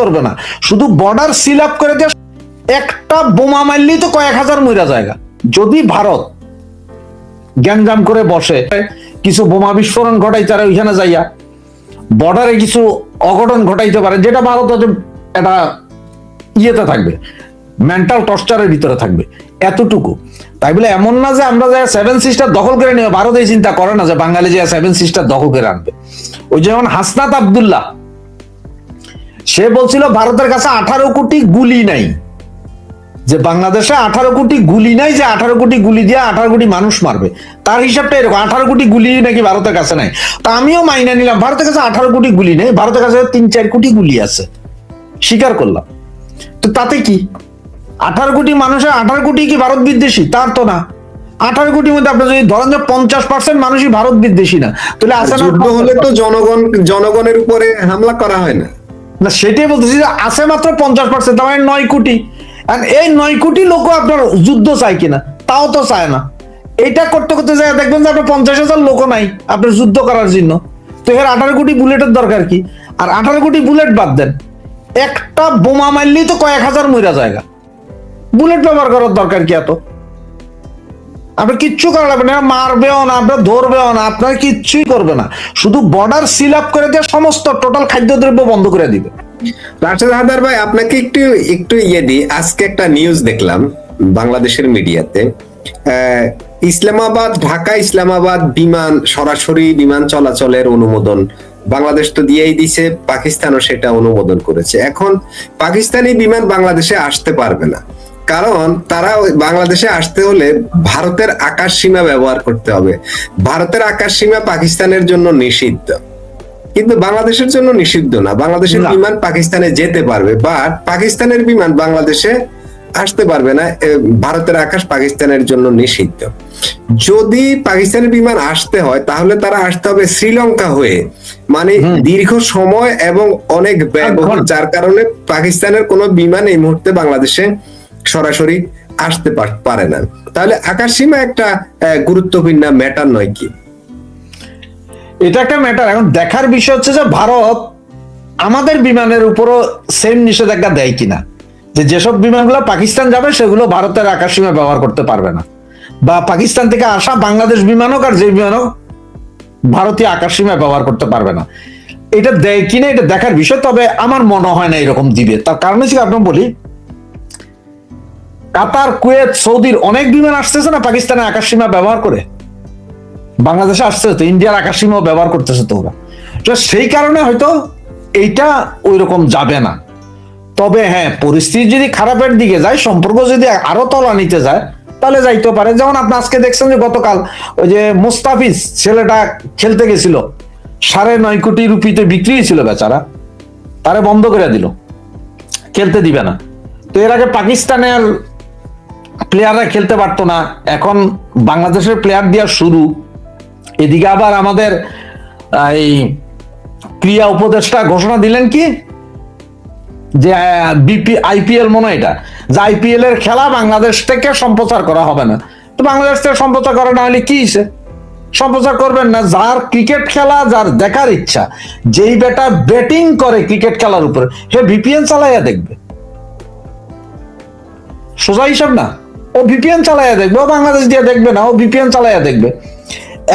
করবে না, শুধু বর্ডার সিল আপ করে দিয়ে একটা বোমা মারলেই তো কয়েক হাজার মইরা জায়গা। যদি ভারত গ্যাঞ্জাম করে বসে কিছু বোমা বিস্ফোরণ ঘটাই, তারা ওইখানে যাইয়া বর্ডারে কিছু অঘটন ঘটাইতে পারে, যেটা ভারত এটা ইয়েতে থাকবে, মেন্টাল টর্চারের ভিতরে থাকবে, এতটুকু। তাই বলে এমন না যে আমরা যাই সেভেন সিস্টার দখল করে নিবে, ভারত এই চিন্তা করে না যে বাঙালি যে সেভেন সিস্টার দখল করে আনবে। ওই যেমন হাসনাত আব্দুল্লাহ, সে বলছিল ভারতের কাছে 18 কোটি গুলি নাই, যে বাংলাদেশে 18 কোটি গুলি নাই, যে 18 কোটি গুলি দিয়ে 18 কোটি মানুষ মারবে। তার হিসাবটা এরকম, 18 কোটি গুলি নাকি ভারতের কাছে নাই। তা আমিও মাইনা নিলাম ভারতের কাছে 18 কোটি গুলি নেই, ভারতের কাছে 3-4 কোটি গুলি আছে, স্বীকার করলাম। তো তাতে কি 18 কোটি মানুষের 18 কোটি কি ভারত বিদ্বেষী? তার তো না। 18 কোটির মধ্যে আপনি যদি ধরেন যে 50% মানুষই ভারত বিদ্বেষী না, তাহলে আছে না? যুদ্ধ হলে তো জনগণের উপরে হামলা করা হয় না। না, সেটাই বলতেছি যে আছে মাত্র 50%, তার মানে 9 কোটি। এই 9 কোটি লোক আপনার যুদ্ধ চায় কিনা? তাও তো চায় না। এটা করতে করতে যায় দেখবেন যে আপনার 50,000 লোক নাই আপনার যুদ্ধ করার জন্য। তো এর 18 কোটি বুলেটের দরকার কি? আর 18 কোটি বুলেট বাদ দেন, একটা বোমা মারলেই তো কয়েক হাজার মইরা জায়গা। বুলেট ব্যবহার করার দরকার কি এত? আপনি কিচ্ছু করা লাগবে না, মারবেও না, আপনার ধরবেও না, আপনার কিচ্ছুই করবে না, শুধু বর্ডার সিল আপ করে দিয়ে সমস্ত টোটাল খাদ্যদ্রব্য বন্ধ করে দিবে। রাশেদ হায়দার ভাই, আপনাকে একটু একটু ইয়ে দিই। আজকে একটা নিউজ দেখলাম বাংলাদেশের মিডিয়াতে, ঢাকা ইসলামাবাদ বিমান সরাসরি বিমান চলাচলের অনুমোদন বাংলাদেশ তো দিয়েই দিছে, পাকিস্তানও সেটা অনুমোদন করেছে। এখন পাকিস্তানি বিমান বাংলাদেশে আসতে পারবে না, কারণ তারা বাংলাদেশে আসতে হলে ভারতের আকাশ সীমা ব্যবহার করতে হবে। ভারতের আকাশ সীমা পাকিস্তানের জন্য নিষিদ্ধ, কিন্তু বাংলাদেশের জন্য নিষিদ্ধ না। বাংলাদেশের বিমান পাকিস্তানে যেতে পারবে, বাট পাকিস্তানের বিমান বাংলাদেশে আসতে পারবে না। ভারতের আকাশ পাকিস্তানের জন্য নিষিদ্ধ। যদি পাকিস্তানের বিমান আসতে হয় তাহলে তারা আসতে হবে শ্রীলঙ্কা হয়ে, মানে দীর্ঘ সময় এবং অনেক ব্যয়বহুল, যার কারণে পাকিস্তানের কোনো বিমান এই মুহূর্তে বাংলাদেশে সরাসরি আসতে পারে না। তাহলে আকাশ সীমা একটা গুরুত্বপূর্ণ ম্যাটার নয় কি? এটা একটা ম্যাটার। এখন দেখার বিষয় হচ্ছে যে ভারত আমাদের বিমানের উপরও সেম নিষেধাজ্ঞা দেয় কিনা, যে যেসব বিমানগুলো পাকিস্তান যাবে সেগুলো ভারতের আকাশ সীমা ব্যবহার করতে পারবে না, বা পাকিস্তান থেকে আসা বাংলাদেশ বিমান হোক আর যে বিমান হোক ভারতীয় আকাশ সীমা ব্যবহার করতে পারবে না। এটা দেয় কিনা এটা দেখার বিষয়, তবে আমার মনে হয় না এরকম দিবে। তার কারণ হচ্ছে আপনার বলি, কাতার, কুয়েত, সৌদির অনেক বিমান আসতেছে না পাকিস্তানের আকাশ সীমা ব্যবহার করে, বাংলাদেশে আসছে তো, ইন্ডিয়ার আকাশ সীমা ব্যবহার করতেছে তো ওরা। তো সেই কারণে হয়তো এইটা ওই রকম যাবে না। তবে হ্যাঁ, পরিস্থিতি যদি খারাপের দিকে যায়, সম্পর্ক যদি আরো তলা নিতে যায়, তাহলে যাইতে পারে। যেমন আপনি আজকে দেখছেন যে গতকাল ওই যে মোস্তাফিজ ছেলেটা খেলতে গেছিল, 9.5 কোটি রুপিতে বিক্রি ছিল বেচারা, তারে বন্ধ করে দিল, খেলতে দিবে না। তো এর আগে পাকিস্তানের প্লেয়াররা খেলতে পারতো না, এখন বাংলাদেশের প্লেয়ার দেওয়া শুরু। এদিকে আবার আমাদের এই ক্রীড়া উপদেষ্টা ঘোষণা দিলেন কি, যে আইপিএল মনে হয় এটা, যে আইপিএল এর খেলা বাংলাদেশ থেকে সম্প্রচার করা হবে না। তো বাংলাদেশ থেকে সম্প্রচার করা না হলে কি হিসেবে সম্প্রচার করবেন না? যার ক্রিকেট খেলা, যার দেখার ইচ্ছা, যেই বেটা ব্যাটিং করে ক্রিকেট খেলার উপরে, হে ভিপিএন চালাইয়া দেখবে। সোজা হিসাব না, ও ভিপিএন চালাইয়া দেখবে, ও বাংলাদেশ দিয়ে দেখবে না, ও ভিপিএন চালাইয়া দেখবে।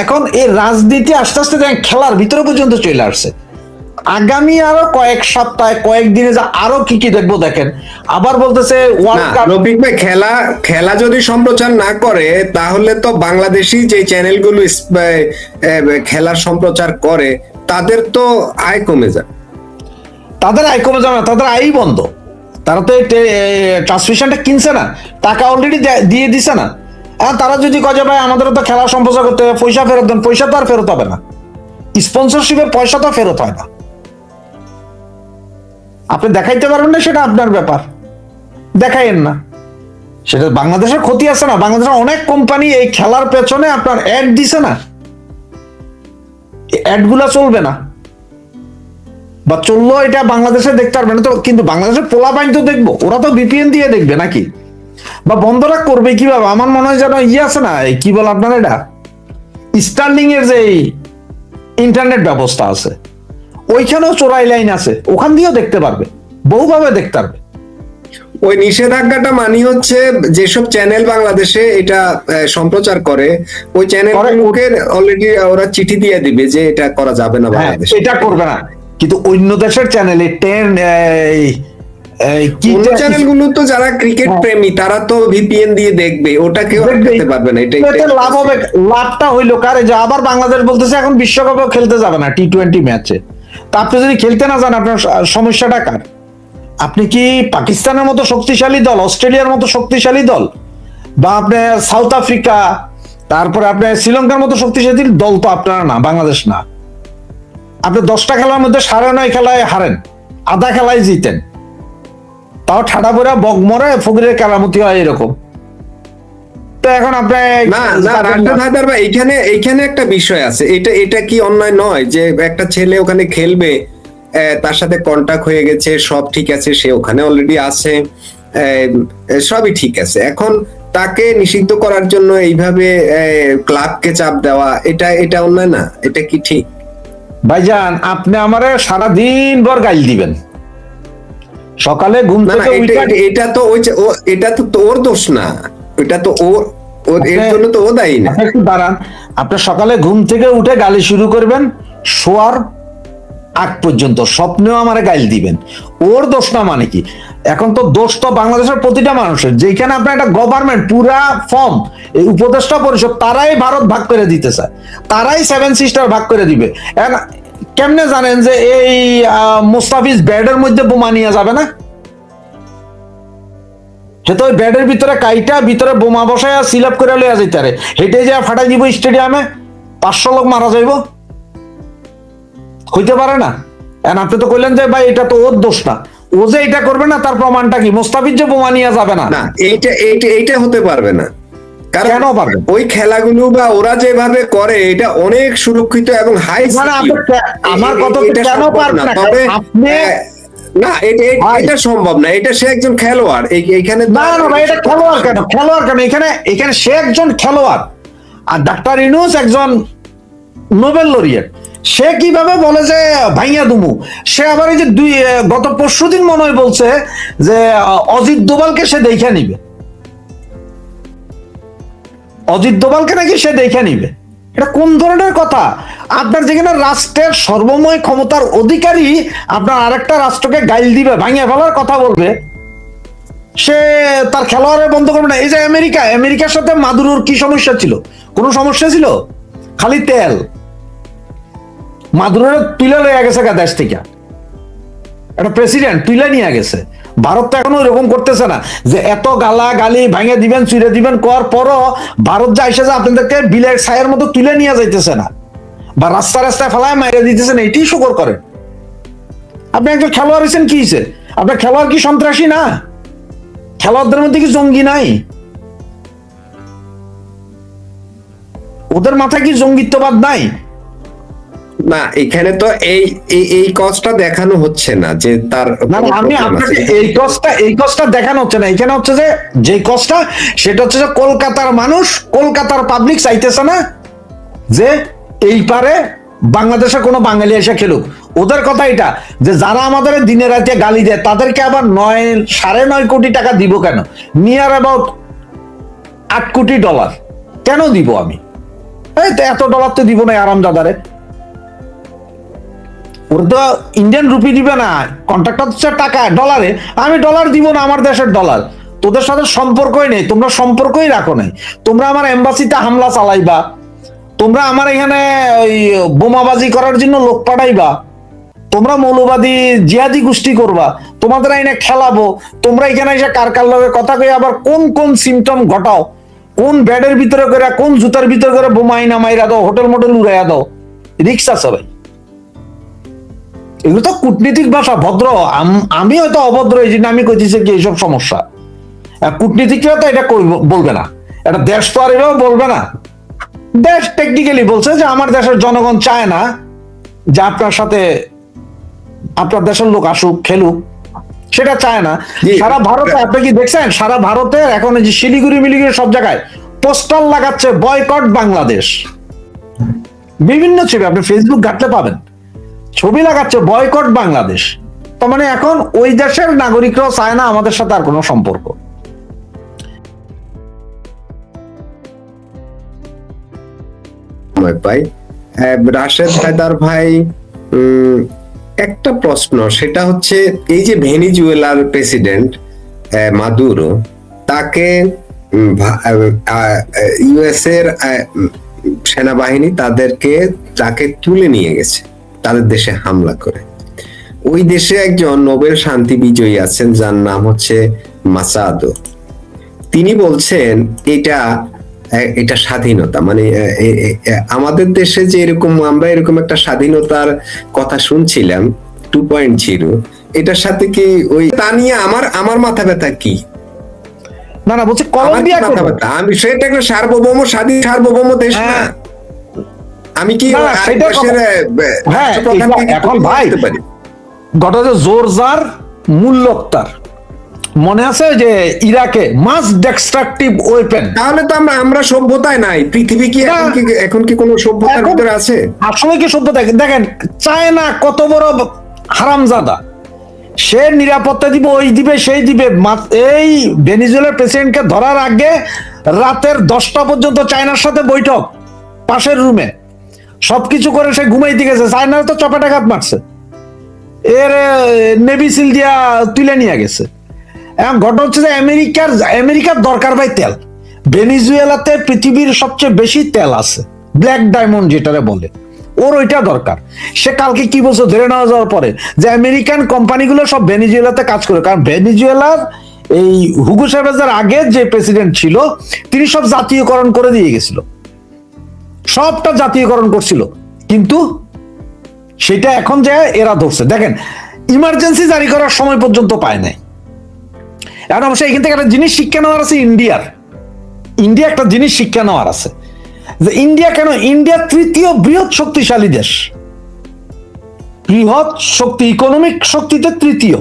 এখন এই রাজনীতি আস্তে আস্তে খেলার ভিতরে পর্যন্ত চলে আসছে। আগামী আরো কয়েক সপ্তাহে, কয়েকদিনে যা আরো কি কি দেখবো দেখেন। আবার বলতেছে ওয়ার্ল্ড কাপ। রফিক ভাই, খেলা যদি সম্প্রচার না করে তাহলে তো বাংলাদেশি যে চ্যানেলগুলো খেলার সম্প্রচার করে তাদের তো আয় কমে যায়। তাদের আয় কমে যাবে না, তাদের আয়ই বন্ধ। তারা তো ট্রান্সমিশনটা কিনছে না, টাকা অলরেডি দিয়ে দিছে না। এখন তারা যদি কয়ে ভাই আমাদের তো খেলা সম্প্রচার করতে হবে, পয়সা ফেরত দেন, পয়সা তো আর ফেরত হবে না। স্পন্সরশিপের পয়সা তো ফেরত হয় না। আপনি দেখাইতে পারবেন না, সেটা আপনার ব্যাপার, দেখাইেন না। সেটা বাংলাদেশের ক্ষতি আছে না? বাংলাদেশের অনেক কোম্পানি এই খেলার পেছনে আপনার অ্যাড দিছে না, অ্যাড গুলা চলবে না, বা চললো এটা বাংলাদেশে দেখতে পারবে না। তো কিন্তু বাংলাদেশের পোলাপাইন তো দেখবো, ওরা তো ভিপিএন দিয়ে দেখবে নাকি, বা বন্ধরা করবে কিভাবে? আমার মনে হয় যেন আছে না, কি বল আপনার, এটা স্টার্লিং এর যে ইন্টারনেট ব্যবস্থা আছে, ওইখানেও চোরাই লাইন আছে, ওখান দিয়েও দেখতে পারবে বহুভাবে দেখতে পারবে। ওই নিষেধাজ্ঞাটা মানে হচ্ছে যেসব চ্যানেল বাংলাদেশে এটা সম্প্রচার করে, ওই চ্যানেলগুলোকে অলরেডি ওরা চিঠি দিয়ে দিবে যে এটা করা যাবে না হ্যাঁ, বাংলাদেশে। এটা করবে না, কিন্তু অন্য দেশের চ্যানেলে অন্য চ্যানেলগুলো তো যারা ক্রিকেট প্রেমী তারা তো ভিপিএন দিয়ে দেখবে, ওটা কেউ আটকাতে পারবে না। এটা লাভ হবে। লাভটা হইলো কারে, যে আবার বাংলাদেশ বলতেছে এখন বিশ্বকাপেও খেলতে যাবে না T20 ম্যাচে। তা আপনি যদি খেলতে না যান, আপনার সমস্যাটা কার? আপনি কি পাকিস্তানের মতো শক্তিশালী দল, অস্ট্রেলিয়ার মতো শক্তিশালী দল, বা আপনি সাউথ আফ্রিকা, তারপরে আপনি শ্রীলঙ্কার মতো শক্তিশালী দল তো আপনারা না, বাংলাদেশ না। আপনি 10টা খেলার মধ্যে 9.5 খেলায় হারেন, আধা খেলায় জিতেন, তাও ঠাডা পড়া বগমরে ফকিরের কেরামতি হয় এরকম। তো এখন আপনি না না রাশেদ হায়দার ভাই, এইখানে একটা বিষয় আছে। এটা কি অন্যায় নয় যে একটা ছেলে ওখানে খেলবে, তার সাথে কন্টাক্ট হয়ে গেছে, সব ঠিক আছে, সে ওখানে অলরেডি আছে, সবই ঠিক আছে, এখন তাকে নিষিদ্ধ করার জন্য এইভাবে ক্লাবকে চাপ দেওয়া, এটা অন্যায় না? এটা কি ঠিক? ভাইজান, আপনি আমারে সারাদিন ভর গাইল দিবেন, সকালে ঘুম না না, থেকে উঠে এটা তো এটা তো ওর দোষ না, এটা তো ওর এর জন্য তো ও দায়ী না। একটু দাঁড়ান, আপনি সকালে ঘুম থেকে উঠে গালি শুরু করবেন, শোয়ার আগ পর্যন্ত স্বপ্নেও আমারে গাইল দিবেন, ওর দোষ না মানে কি? এখন তো দোষ তো বাংলাদেশের প্রতিটা মানুষের, যেখানে আপনার একটা গভর্নমেন্ট পুরা ফর্ম, এই উপদেষ্টা পরিষদ তারাই ভারত ভাগ করে দিতে চায়, তারাই 7 সিস্টার ভাগ করে দিবে। এখন কেমনে জানেন যে এই মুস্তাফিজ ব্যাডের মধ্যে বোমা নিয়ে যাবে না? সে তো ওই ব্যাডের ভিতরে কাইটা ভিতরে বোমা বসায় সিল আপ করে লইয়া যাইতে পারে, হেঁটে যা ফাটাই দিব স্টেডিয়ামে, 500 লোক মারা যাইব, হইতে পারে না? এখন আপনি তো কইলেন যে ভাই এটা তো ওর দোষ না, ও যে এটা করবে না তার প্রমাণটা কি? মুস্তাফিজ যে বোমা নিয়ে যাবে না, না এইটা হতে পারবে না, কারণ কেন পারবে? ওই খেলাগুলো বা ওরা যেভাবে করে এটা অনেক সুরক্ষিত এবং হাই আমার কথা কেন পারবে না? তবে আপনি না, এটা সম্ভব না, এটা সে একজন খেলোয়াড় এইখানে। না না ভাই, এটা খেলোয়াড় কেন? খেলোয়াড় কেন? এখানে সে একজন খেলোয়াড়, আর ডাক্তার ইউনূস একজন নোবেল লরিয়েট, সে কিভাবে বলে যে ভাইয়া দুমু? সে আবার এই যে গত পরশুদিন মনে হয় বলছে যে অজিত দোভালকে সে দেখে নিবে, অজিত দোভালকে নাকি সে দেখে নিবে। এটা কোন ধরনের কথা? আপনার যেখানে রাষ্ট্রের সর্বময় ক্ষমতার অধিকারী আপনার আরেকটা রাষ্ট্রকে গাইল দিবে, ভাঙিয়ে ফেলার কথা বলবে, সে তার খেলোয়াড়ের বন্ধ করবে না? এই যে আমেরিকার সাথে মাদুরোর কি সমস্যা ছিল? কোনো সমস্যা ছিল? খালি তেল। মাদুরোর তুলে লইয়া গেছে দেশ থেকে, একটা প্রেসিডেন্ট তুলে নিয়ে গেছে। ভারত তো এখনো এরকম করতেছে না যে এত গালা গালি ভাঙে দিবেন, চুরে দিবেন, কর পরও ভারত যা এসে যে আপনাদেরকে বিলের ছায়ের মতো তুলে নিয়ে যাইতেছে না, বা রাস্তায় ফেলায় মাইরে দিতেছে না, এটাই শুকর করে। আপনি একজন খেলোয়াড় হয়েছেন, কি হয়েছে? আপনার খেলোয়াড় কি সন্ত্রাসী না? খেলোয়াড়দের মধ্যে কি জঙ্গি নাই? ওদের মাথায় কি জঙ্গিত্ববাদ নাই? না, এখানে তো এই কজটা দেখানো হচ্ছে না যে তার। না, আমি আপনাকে এই কজটা দেখানো হচ্ছে না। এখানে হচ্ছে যে কজটা, সেটা হচ্ছে যে কলকাতার মানুষ, কলকাতার পাবলিক চাইতেছে না যে এই পারে বাংলাদেশে কোনো বাঙালি এসে খেলুক। ওদের কথা এটা যে যারা আমাদের দিনে রাতে গালি দেয় তাদেরকে আবার 9.5 কোটি টাকা দিব কেন? নিয়ার অ্যাবাউট $8 কোটি কেন দিব আমি? এত ডলার তো দিব না আরামজাদারে। ওর তো ইন্ডিয়ান রুপি দিবে না, কন্ট্রাক্ট হচ্ছে টাকা ডলারে। আমি ডলার দিব না, আমার দেশের ডলার। তোদের সাথে সম্পর্কই নেই, তোমরা সম্পর্কই রাখো নাই। তোমরা আমার এম্বাসিতে হামলা চালাইবা, তোমরা আমার এখানে ওই বোমাবাজি করার জন্য লোক পাঠাইবা, তোমরা মৌলবাদী জিহাদি গোষ্ঠী করবা, তোমাদের আইনে খেলাবো। তোমরা এখানে এসে কার লগে কথা কই আবার কোন কোন সিমটম ঘটাও, কোন ব্যাডের ভিতরে করে, কোন জুতার ভিতরে করে বোমা আইনা মাইরা দাও, হোটেল মোটেল উড়াইয়া দাও, রিক্সা সবাই। এগুলো তো কূটনীতিক ভাষা, ভদ্র। আমি হয়তো অভদ্র, এই জন্য আমি কইতেছি কি এইসব সমস্যা। কূটনীতিকরা তো এটা বলবে না, এটা দেশ তো আর এভাবে বলবে না। দেশ টেকনিক্যালি বলছে যে আমার দেশের জনগণ চায় না যে আপনার সাথে আপনার দেশের লোক আসুক খেলুক, সেটা চায় না। সারা ভারতে আপনি কি দেখছেন? সারা ভারতে এখন যে শিলিগুড়ি মিলিগুড়ি সব জায়গায় পোস্টার লাগাচ্ছে বয়কট বাংলাদেশ। বিভিন্ন ছবি আপনি ফেসবুক ঘাটলে পাবেন, ছবি লাগাচ্ছে বয়কট বাংলাদেশ। তার মানে এখন ওই দেশের নাগরিকরাও চায় না আমাদের সাথে আর কোনো সম্পর্ক। পাই রাশেদ হায়দার ভাই, একটা প্রশ্ন, সেটা হচ্ছে এই যে ভেনিজুয়েলার প্রেসিডেন্ট মাদুরো, তাকে ইউএস এর সেনাবাহিনী তাকে তুলে নিয়ে গেছে তাদের দেশে হামলা করে। ওই দেশে একজন নোবেল শান্তি বিজয়ী আছেন যার নাম হচ্ছে মাসাদো। তিনি বলছেন এটা স্বাধীনতা, মানে আমাদের দেশে যে আমরা এরকম একটা স্বাধীনতার কথা শুনছিলাম 2.0, এটার সাথে কি ওই তা নিয়ে আমার মাথা ব্যথা কি? না বলছে কলম্বিয়া মাথা ব্যথা, আমি সেটা একটা সার্বভৌম স্বাধীন সার্বভৌম দেশ না, আমি কি এখন ভাই ঘটনা জোরজার মূল্যোক্তার মনে আছে যে ইরাকে মাস ডিস্ট্রাকটিভ ওয়েপেন, তাহলে তো আমরা সভ্যতায় নাই। পৃথিবী কি এখন কি কোনো সভ্যতার ভিতরে আছে? আসলে কি সভ্যতা? দেখেন চায়না কত বড় হারামজাদা, সে নিরাপত্তা দিব, ওই দিবে সেই দিবে। এই ভেনিজুয়েলার প্রেসিডেন্টকে ধরার আগে রাতের 10টা পর্যন্ত চায়নার সাথে বৈঠক পাশের রুমে, সবকিছু করে সে ঘুমাইতে গেছে। চায়নার তো চপাটাঘাত মারছে, এর নেভি সিল দিয়া তুলে নিয়ে গেছে। এখন ঘটনা হচ্ছে যে আমেরিকার দরকার ভাই তেল। ভেনিজুয়েলাতে পৃথিবীর সবচেয়ে বেশি তেল আছে, ব্ল্যাক ডায়মন্ড যেটারে বলে, ওর ওইটা দরকার। সে কালকে কি বলছো ধরে নেওয়া যাওয়ার পরে যে আমেরিকান কোম্পানিগুলো সব ভেনিজুয়েলাতে কাজ করে, কারণ ভেনিজুয়েলার এই হুগো চাভেজের আগে যে প্রেসিডেন্ট ছিল তিনি সব জাতীয়করণ করে দিয়ে গেছিল, সবটা জাতীয়করণ করছিল, কিন্তু সেটা এখন যে এরা ধরছে। দেখেন ইমার্জেন্সি জারি করার সময় পর্যন্ত পায় নাই। এখন অবশ্য এখান থেকে একটা জিনিস শিক্ষা নেওয়ার আছে, ইন্ডিয়া একটা জিনিস শিক্ষা নেওয়ার আছে যে ইন্ডিয়া তৃতীয় বৃহৎ শক্তিশালী দেশ, বৃহৎ শক্তি, ইকোনমিক শক্তিতে তৃতীয়।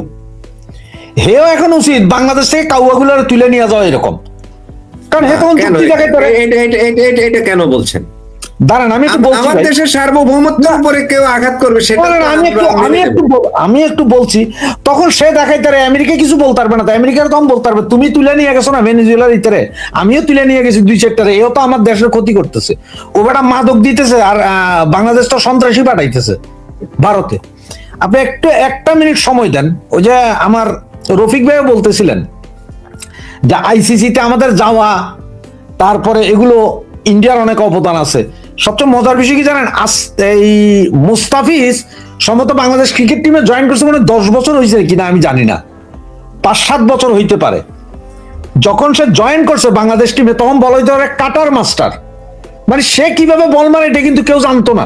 হেও এখন উচিত বাংলাদেশ থেকে কাউয়াগুলো তুলে নিয়ে যাওয়া এরকম, কারণ হে তখন এটা কেন বলছেন? দাঁড়ান আমি একটু বলছি, আমার দেশের সার্বভৌমত্বের উপরে কেউ আঘাত করবে সেটা আমি একটু বলছি। তখন সে দেখাই তারে আমেরিকা কিছু বলতে পারবে না, আমেরিকার তখন বলতে পারবে তুমি তুলে নিয়ে গেছো না ভেনিজুয়েলার ভিতরে, আমিও তুলে নিয়ে গেছি 2 সেক্টরে, এও তো আমার দেশের ক্ষতি করতেছে, ও বেটা মাদক দিতেছে আর বাংলাদেশ তো সন্ত্রাসী পাঠাইতেছে ভারতে। আপনি একটা মিনিট সময় দেন। ওই যে আমার রফিক ভাইও বলতেছিলেন যে আইসিসিতে আমাদের যাওয়া, তারপরে এগুলো ইন্ডিয়ার অনেক অবদান আছে। সবচেয়ে মজার বিষয় কি জানেন, এই মুস্তাফিজ সম্ভবত বাংলাদেশ ক্রিকেট টিমে জয়েন করছে মানে 10 বছর হয়েছে কিনা আমি জানি না, 5-7 বছর হইতে পারে। যখন সে জয়েন করছে বাংলাদেশ টিমে তখন বলা হইতে পারে কাটার মাস্টার, মানে সে কিভাবে বল মারে এটা কিন্তু কেউ জানতো না,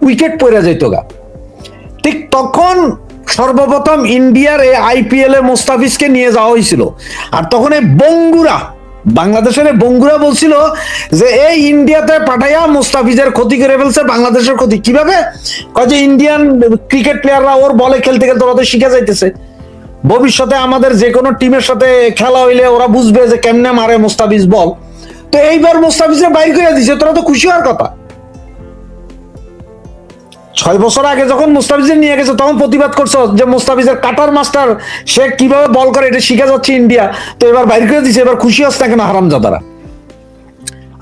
উইকেট পড়ে যাইতো গা। ঠিক তখন সর্বপ্রথম ইন্ডিয়ার এই আইপিএল এ মুস্তাফিজকে নিয়ে যাওয়া হয়েছিল, আর তখন এই বঙ্গুরা, বাংলাদেশের বঙ্গুরা বলছিল যে এই ইন্ডিয়াতে পাঠাইয়া মুস্তাফিজের ক্ষতি করে ফেলছে, বাংলাদেশের ক্ষতি কিভাবে, যে ইন্ডিয়ান ক্রিকেট প্লেয়াররা ওর বলে খেলতে খেলতে ওরা তো শিখে যাইতেছে, ভবিষ্যতে আমাদের যে কোনো টিমের সাথে খেলা হইলে ওরা বুঝবে যে কেমনে মারে মুস্তাফিজ বল। তো এইবার মুস্তাফিজের বাইর করে দিছে, তোরা তো খুশি হওয়ার কথা। 6 বছর আগে যখন মুস্তাফিজের নিয়ে গেছে তখন প্রতিবাদ করছো যে মুস্তাফিজের কাটার মাস্টার, সে কিভাবে বল করে এটা শিখে যাচ্ছে ইন্ডিয়া, তো এবার বাইর করে দিছে, এবার খুশি হচ্ছে না কেন হারামজাদারা।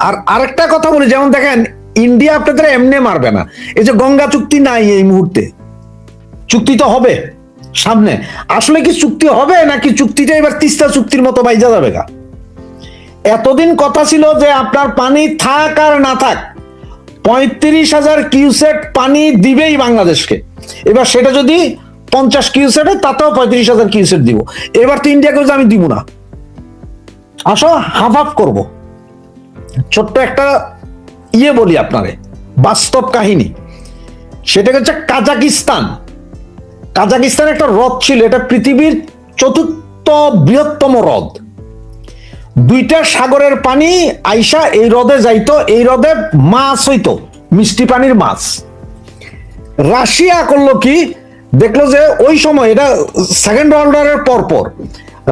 আর আরেকটা কথা বলি, যেমন দেখেন ইন্ডিয়া আপনাদের এমনি মারবে না, এই যে গঙ্গা চুক্তি নাই এই মুহূর্তে, চুক্তি তো হবে সামনে, আসলে কি চুক্তি হবে নাকি চুক্তিটা এবার তিস্তা চুক্তির মতো বাইজা যাবে গা? এতদিন কথা ছিল যে আপনার পানি থাক আর না থাক 35,000 কিউসেক পানি দিবেই বাংলাদেশকে, এবার সেটা যদি 50 কিউসেক হয় তাতেও 35,000 কিউসেক দিব। এবার তো ইন্ডিয়াকে আমি দিব না, আসো হাফ হাফ করবো। ছোট্ট একটা বলি আপনারে, বাস্তব কাহিনী, সেটা হচ্ছে কাজাকিস্তান একটা হ্রদ ছিল, এটা পৃথিবীর 4র্থ বৃহত্তম হ্রদ। 2টা সাগরের পানি আইসা এই হ্রদে যাইতো, এই হ্রদে মাছ হইতো, মিষ্টি পানির মাছ। রাশিয়া করলো কি, দেখলো যে ওই সময়, এটা সেকেন্ড ওয়ার্ল্ড ওয়ারের পর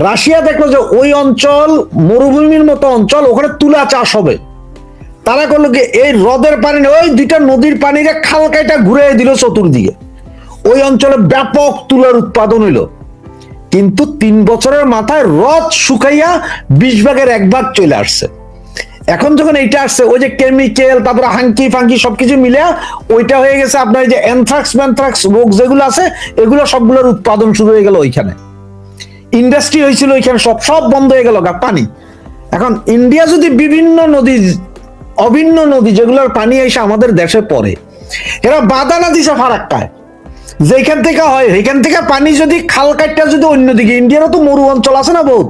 রাশিয়া দেখলো যে ওই অঞ্চল মরুভূমির মতো অঞ্চল, ওখানে তুলা চাষ হবে। তারা করলো কি, এই হ্রদের পানি ওই 2টা নদীর পানিরে খাল কাইটা ঘুরে দিল চতুর্দিকে, ওই অঞ্চলে ব্যাপক তুলার উৎপাদন হইল, কিন্তু 3 বছরের মাথায় হ্রদ শুকাইয়া 20 ভাগের 1 ভাগ চলে আসছে। এখন যখন এইটা আসছে, ওই যে কেমিক্যাল, তারপরে হাঙ্কি ফাঙ্কি সবকিছু মিলে ওইটা হয়ে গেছে আপনার যে অ্যানথ্রাক্স ম্যানথ্রাক্স রোগ যেগুলো আছে, এগুলো সবগুলোর উৎপাদন শুরু হয়ে গেল ওইখানে। ইন্ডাস্ট্রি হয়েছিল ওইখানে, সব বন্ধ হয়ে গেল, পানি। এখন ইন্ডিয়া যদি বিভিন্ন নদী, অভিন্ন নদী যেগুলোর পানি এসে আমাদের দেশে পড়ে, এরা বাধা না দিছে ফারাক্কায়, যেখান থেকে হয় সেখান থেকে পানি যদি খাল কাটটা যদি অন্যদিকে, ইন্ডিয়ারও তো মরু অঞ্চল আছে না বহুত,